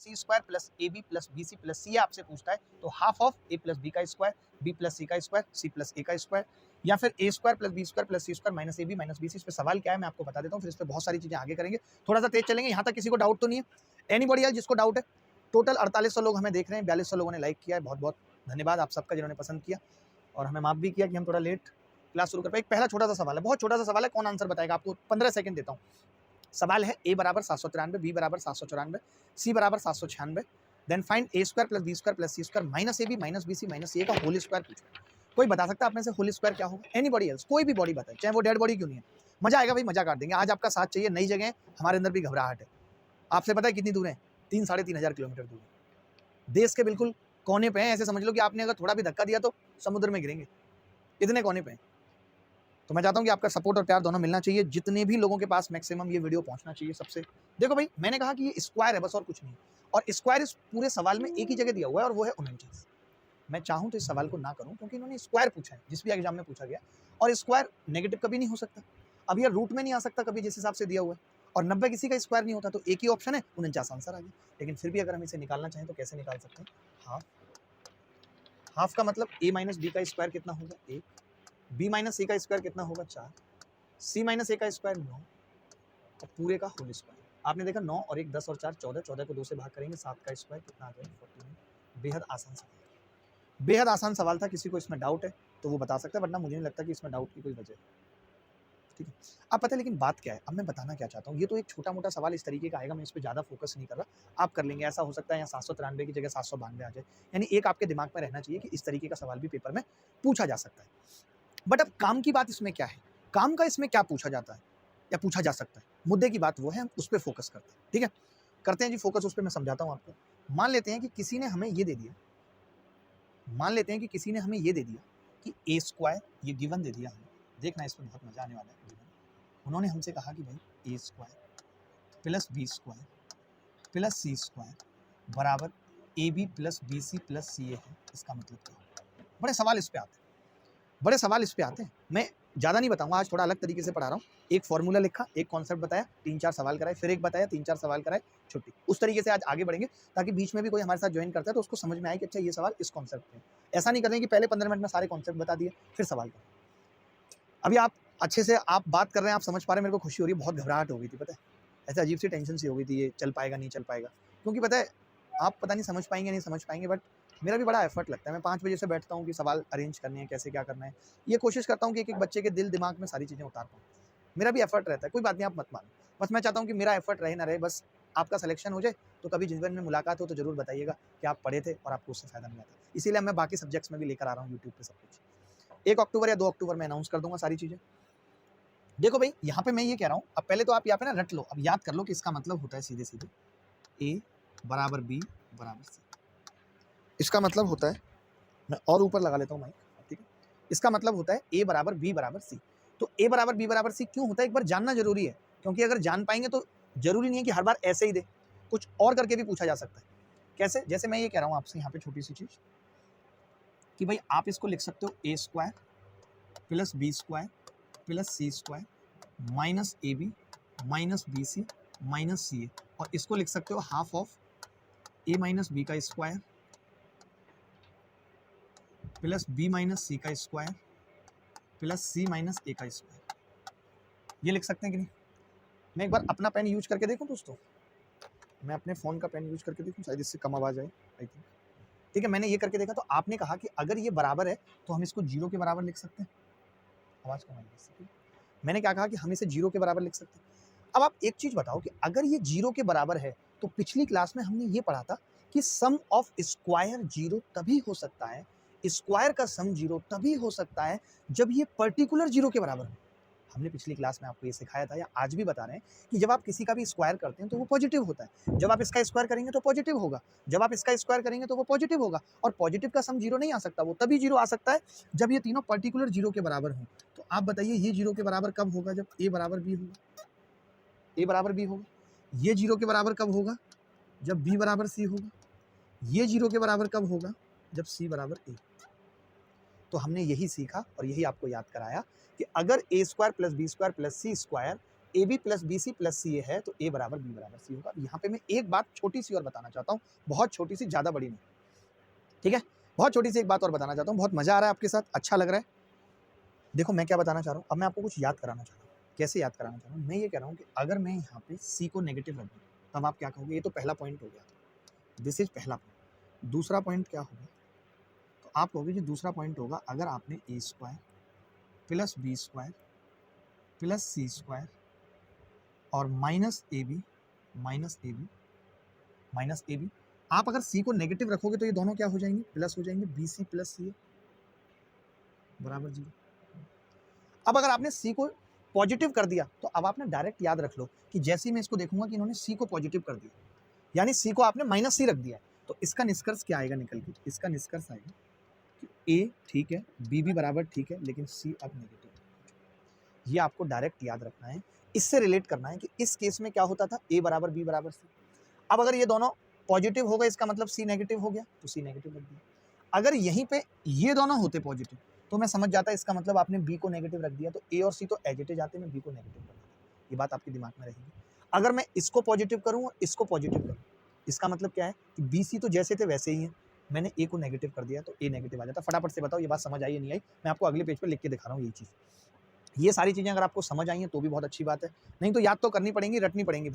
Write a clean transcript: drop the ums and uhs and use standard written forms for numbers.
C square plus A B plus B C plus C आपसे पूछता है तो half of A plus B का स्क्वायर, बी प्लस सी का square, C plus A का square, या फिर A square plus B square plus C square minus A B minus B C. इस पर सवाल क्या है मैं आपको बता देता हूँ, फिर इस पर बहुत सारी चीजें आगे करेंगे, थोड़ा सा तेज चलेंगे। यहाँ तक किसी को डाउट तो नहीं है? एनीबॉडी एल्स जिसको डाउट है? टोटल 4800 लोग हमें देख रहे हैं, 4200 लोगों ने लाइक किया है, बहुत बहुत धन्यवाद आप सबका जिन्होंने पसंद किया और हमें माफ भी किया कि हम थोड़ा लेट क्लास शुरू कर पाए। एक पहला छोटा सा सवाल है, बहुत छोटा सा सवाल है, कौन आंसर बताएगा? आपको 15 सेकंड देता हूँ। सवाल है ए बराबर 793, बी बराबर 794, सी बराबर 796, then find A square plus B square plus C square minus A B minus B C minus ए का होल स्क्वायर पूछो। कोई बता सकता है आप में से होल स्क्वायर क्या होगा? Anybody else? कोई भी बॉडी बताए, चाहे वो डेड बॉडी क्यों नहीं है। मजा आएगा भाई, मजा काट देंगे। आज आपका साथ चाहिए, नई जगह, हमारे अंदर भी घबराहट है। आपसे पता है कितनी दूर है? 3-3.5 किलोमीटर दूर है। देश के बिल्कुल कोने पे है, ऐसे समझ लो कि आपने अगर थोड़ा भी धक्का दिया तो समुद्र में गिरेंगे, इतने कोने पे हैं। तो मैं चाहता हूँ कि आपका सपोर्ट और प्यार दोनों मिलना चाहिए, जितने भी लोगों के पास मैक्सिमम ये वीडियो पहुंचना चाहिए सबसे। देखो भाई, मैंने कहा कि ये स्क्वायर है बस, और कुछ नहीं। और स्क्वायर इस पूरे सवाल में एक ही जगह दिया हुआ है और वो है 49। मैं चाहूँ तो इस सवाल को ना करूँ क्योंकि इन्होंने स्क्वायर पूछा है, जिस भी एग्जाम में पूछा गया, और स्क्वायर नेगेटिव कभी नहीं हो सकता। अब ये रूट में नहीं आ सकता कभी, जिस हिसाब से दिया हुआ है, और 90 किसी का स्क्वायर नहीं होता, तो एक ही ऑप्शन है, 49 आंसर आ गया। लेकिन फिर भी अगर हम इसे निकालना चाहें तो कैसे निकाल सकते हैं? हाफ। हाफ का मतलब ए माइनस बी का स्क्वायर कितना होगा? 1। बी माइनस सी का स्क्वायर कितना होगा? 4। सी माइनस ए का स्क्वायर 9, और पूरे का होल स्क्वायर। आपने देखा 9 और 1 10 और 4 14, 14 को 2 से भाग करेंगे, 7 का स्क्वायर कितना आ जाएगा? 49। बेहद आसान सवाल, बेहद आसान सवाल था। किसी को इसमें डाउट है तो वो बता सकता है, वरना मुझे नहीं लगता कि इसमें डाउट की कोई वजह है। ठीक है, अब पता है लेकिन बात क्या है, अब मैं बताना क्या चाहता हूँ। ये तो एक छोटा मोटा सवाल इस तरीके का आएगा, मैं इस पर ज़्यादा फोकस नहीं कर रहा, आप कर लेंगे। ऐसा हो सकता है यहाँ 793 की जगह 792 आ जाए, यानी एक आपके दिमाग में रहना चाहिए कि इस तरीके का सवाल भी पेपर में पूछा जा सकता है। बट अब काम की बात इसमें क्या है, काम का इसमें क्या पूछा जाता है या पूछा जा सकता है, मुद्दे की बात वो है, हम उस पर फोकस करते हैं। ठीक है, करते हैं जी फोकस उस पर। मैं समझाता हूँ आपको। मान लेते हैं कि किसी ने हमें ये दे दिया, मान लेते हैं कि किसी ने हमें ये दे दिया कि ए स्क्वायर, ये गिवन दे दिया हमें। देखना इसमें बहुत मजा आने वाला है। उन्होंने हमसे कहा कि भाई A square plus B square plus C square बराबर A B plus B C plus C A है। इसका मतलब क्या है? बड़े सवाल इस पे आते हैं, बड़े सवाल इस पे आते हैं। मैं ज़्यादा नहीं बताऊंगा, आज थोड़ा अलग तरीके से पढ़ा रहा हूँ। एक फॉर्मूला लिखा, एक कॉन्सेप्ट बताया, 3-4 सवाल कराए, फिर एक बताया, 3-4 सवाल कराए, छुट्टी। उस तरीके से आज आगे बढ़ेंगे, ताकि बीच में भी कोई हमारे साथ ज्वाइन करता है तो उसको समझ में आए कि अच्छा ये सवाल इस कॉन्सेप्ट में। ऐसा नहीं करें कि पहले 15 मिनट में सारे कॉन्सेप्ट बता दिए फिर सवाल करें। अभी आप अच्छे से आप बात कर रहे हैं, आप समझ पा रहे हैं, मेरे को खुशी हो रही है। बहुत घबराहट हो गई थी, पता है, ऐसे अजीब सी टेंशन सी हो गई थी, ये चल पाएगा नहीं चल पाएगा। क्योंकि पता है आप पता नहीं समझ पाएंगे नहीं समझ पाएंगे, बट मेरा भी बड़ा एफर्ट लगता है। मैं 5 बजे से बैठता हूँ कि सवाल अरेंज करने हैं, कैसे क्या करना है। ये कोशिश करता हूँ कि एक एक बच्चे के दिल दिमाग में सारी चीज़ें उतार पाऊँ। मेरा भी एफर्ट रहता है, कोई बात नहीं, आप मत मानो। बस मैं चाहता हूँ कि मेरा एफर्ट रहे ना रहे, बस आपका सिलेक्शन हो जाए। तो कभी जीवन में मुलाकात हो तो जरूर बताइएगा कि आप पढ़े थे और आपको उससे फायदा मिला था। इसीलिए मैं बाकी सब्जेक्ट्स में भी लेकर आ रहा हूँ यूट्यूब पे सब कुछ। 1 अक्टूबर या 2 अक्टूबर में अनाउंस कर दूंगा सारी चीज़ें। देखो भाई, यहाँ पे मैं ये कह रहा हूँ, अब पहले तो आप यहाँ पे ना रट लो, अब याद कर लो कि इसका मतलब होता है सीधे सीधे ए बराबर बी बराबर सी। इसका मतलब होता है, मैं और ऊपर लगा लेता हूँ माइक, ठीक है। इसका मतलब होता है ए बराबर बी बराबर सी। तो ए बराबर बी बराबर सी क्यों होता है, एक बार जानना जरूरी है। क्योंकि अगर जान पाएंगे तो जरूरी नहीं है कि हर बार ऐसे ही दे, कुछ और करके भी पूछा जा सकता है। कैसे? जैसे मैं ये कह रहा हूँ आपसे यहाँ पे छोटी सी चीज कि भाई आप इसको लिख सकते हो a square plus B square plus C square minus A B minus B C minus c a, और इसको लिख सकते हो half of a minus b का square plus b minus c का स्क्वायर प्लस सी माइनस ए का square. ये लिख सकते हैं कि नहीं? मैं एक बार अपना पेन यूज करके देखूं दोस्तों, मैं अपने फ़ोन का पेन यूज करके देखूं, शायद इससे कम आवाज़ आए, आई थिंक। ठीक है, मैंने ये करके देखा, तो आपने कहा कि अगर ये बराबर है तो हम इसको 0 के बराबर लिख सकते हैं। आवाज़ कम आई। मैंने क्या कहा कि हम इसे 0 के बराबर लिख सकते हैं। अब आप एक चीज़ बताओ कि अगर ये 0 के बराबर है तो पिछली क्लास में हमने ये पढ़ा था कि सम ऑफ स्क्वायर 0 तभी हो सकता है, स्क्वायर का सम 0 तभी हो सकता है जब ये पर्टिकुलर 0 के बराबर हो। हमने पिछली क्लास में आपको ये सिखाया था, या आज भी बता रहे हैं, कि जब आप किसी का भी स्क्वायर करते हैं तो वो पॉजिटिव होता है। जब आप इसका स्क्वायर करेंगे तो पॉजिटिव होगा, जब आप इसका स्क्वायर करेंगे तो वो पॉजिटिव होगा। और पॉजिटिव का सम 0 नहीं आ सकता, वो तभी 0 आ सकता है जब ये तीनों पर्टिकुलर 0 के बराबर हों। तो आप बताइए ये 0 के बराबर कब होगा? जब ए बराबर बी होगा, ए बराबर बी होगा। ये 0 के बराबर कब होगा? जब बी बराबर सी होगा। ये 0 के बराबर कब होगा? जब सी बराबर ए। तो हमने यही सीखा और यही आपको याद कराया कि अगर A square plus B square plus C square A B plus B C plus C A है तो ए बराबर बी बराबर सी होगा। यहाँ पे मैं एक बात छोटी सी और बताना चाहता हूँ, बहुत छोटी सी, ज़्यादा बड़ी नहीं, ठीक है। बहुत छोटी सी एक बात और बताना चाहता हूँ, बहुत मज़ा आ रहा है आपके साथ, अच्छा लग रहा है। देखो मैं क्या बताना चाह रहा हूँ, अब मैं आपको कुछ याद कराना चाह रहा हूँ। कैसे याद कराना चाह रहा हूँ, मैं ये कह रहा हूँ कि अगर मैं यहाँ पे सी को नेगेटिव रख दूँ तब आप क्या कहोगे? ये तो पहला पॉइंट हो गया, दिस इज पहला पॉइंट। दूसरा पॉइंट क्या होगा? तो आप कहोगे कि दूसरा पॉइंट होगा अगर आपने A square plus B square plus C square और माइनस ए बी आप अगर सी को नेगेटिव रखोगे तो ये दोनों क्या हो जाएंगे? प्लस हो जाएंगे, बी सी प्लस सी ए बराबर 0। अब अगर आपने सी को पॉजिटिव कर दिया तो अब आपने डायरेक्ट याद रख लो कि जैसे ही मैं इसको देखूंगा कि इन्होंने सी को पॉजिटिव कर दिया, यानी सी को आपने माइनस सी रख दिया, तो इसका निष्कर्ष क्या आएगा निकल के? इसका निष्कर्ष आएगा कि ए ठीक है, बी भी बराबर ठीक है, लेकिन सी अब नेगेटिव। ये आपको डायरेक्ट याद रखना है, इससे रिलेट करना है कि इस केस में क्या होता था? ए बराबर बी बराबर सी। अब अगर ये दोनों पॉजिटिव हो गए, इसका मतलब सी नेगेटिव हो गया, तो सी नेगेटिव रख दिया। अगर यहीं पे ये दोनों होते पॉजिटिव तो मैं समझ जाता, इसका मतलब आपने बी को नेगेटिव रख दिया, तो ए और सी तो एज इट इज आते, मैं बी को नेगेटिव कर देता। ये बात आपके दिमाग में रहेगी। अगर मैं इसको पॉजिटिव करूँ और इसको पॉजिटिव करूँ, इसका मतलब क्या है कि बी सी तो जैसे थे वैसे ही हैं, मैंने ए को नेगेटिव कर दिया तो ए नेगेटिव आ जाता। फटाफट से बताओ ये बात समझ आई या नहीं आई? मैं आपको अगले पेज पर लिख के दिखा रहा हूँ यही चीज़। ये सारी चीज़ें अगर आपको समझ आई हैं तो भी बहुत अच्छी बात है, नहीं तो याद तो करनी पड़ेंगी, रटनी पड़ेंगी।